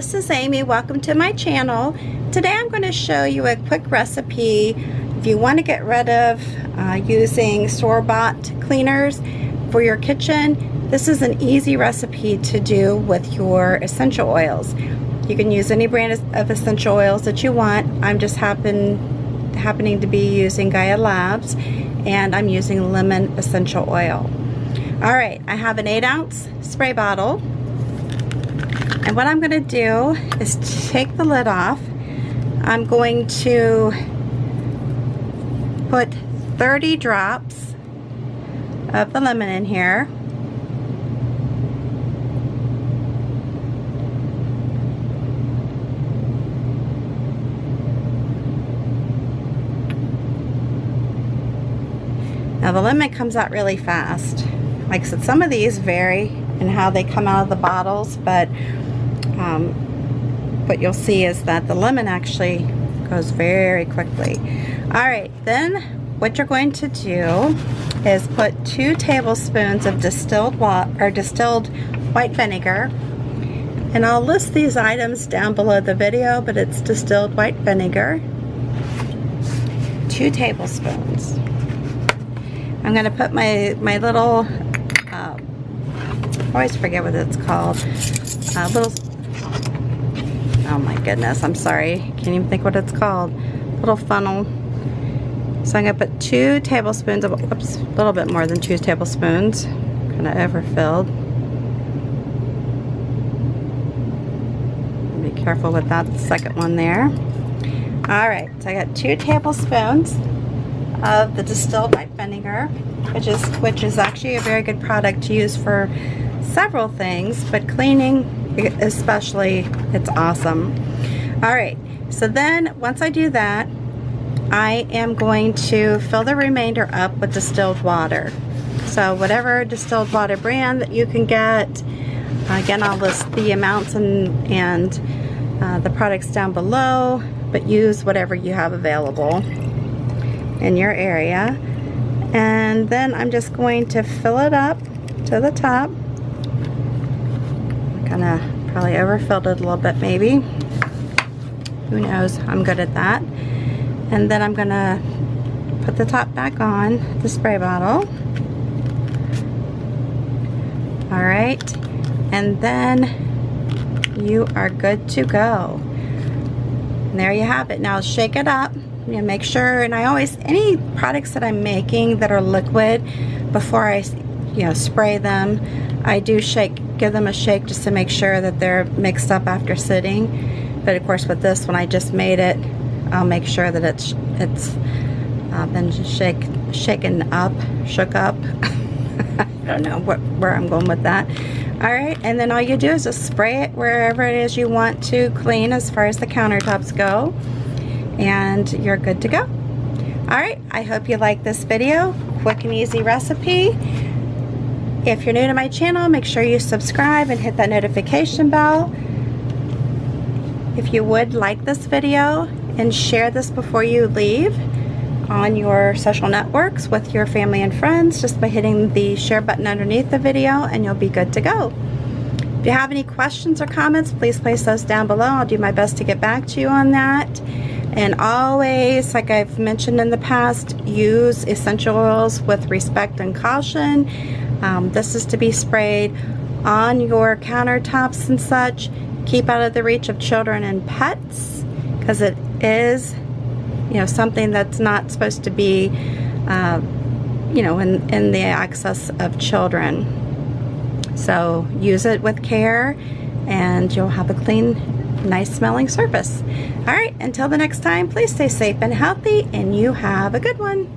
this is Amy. Welcome to my channel. Today I'm going to show you a quick recipe if you want to get rid of using store-bought cleaners for your kitchen. This is an easy recipe to do with your essential oils. You can use any brand of essential oils that you want. I'm just happening to be using Gaia Labs, and I'm using lemon essential oil. Alright, I have an 8-ounce spray bottle. And what I'm going to do is take the lid off. I'm going to put 30 drops of the lemon in here. Now the lemon comes out really fast. Like I said, some of these vary in how they come out of the bottles, but what you'll see is that the lemon actually goes very quickly. Alright, then what you're going to do is put 2 tablespoons of distilled water or distilled white vinegar, and I'll list these items down below the video, but it's distilled white vinegar, 2 tablespoons. I'm going to put my little I always forget what it's called, little, oh my goodness, I'm sorry, can't even think what it's called, little funnel. So I'm going to put 2 tablespoons of, oops, a little bit more than 2 tablespoons, kind of overfilled. Be careful with that second one there. Alright, so I got 2 tablespoons of the distilled white vinegar, which is actually a very good product to use for several things, but cleaning especially, it's awesome. Alright, so then once I do that, I am going to fill the remainder up with distilled water. So whatever distilled water brand that you can get, again I'll list the amounts and the products down below, but use whatever you have available in your area. And then I'm just going to fill it up to the top. Kind of probably overfilled it a little bit maybe. Who knows? I'm good at that. And then I'm going to put the top back on the spray bottle. Alright. And then you are good to go. And there you have it. Now shake it up. You know, make sure, and I always, any products that I'm making that are liquid, before I spray them, I do give them a shake just to make sure that they're mixed up after sitting. But of course with this, when I just made it, I'll make sure that it's been shook up. I don't know where I'm going with that. Alright, and then all you do is just spray it wherever it is you want to clean as far as the countertops go, and you're good to go. Alright, I hope you like this video. Quick and easy recipe. If you're new to my channel, make sure you subscribe and hit that notification bell. If you would like this video, and share this before you leave on your social networks with your family and friends just by hitting the share button underneath the video, and you'll be good to go. If you have any questions or comments, please place those down below. I'll do my best to get back to you on that. And always, like I've mentioned in the past, use essential oils with respect and caution. This is to be sprayed on your countertops and such. Keep out of the reach of children and pets, because it is, something that's not supposed to be, in the access of children. So use it with care, and you'll have a clean, nice smelling surface. Alright, until the next time, please stay safe and healthy, and you have a good one.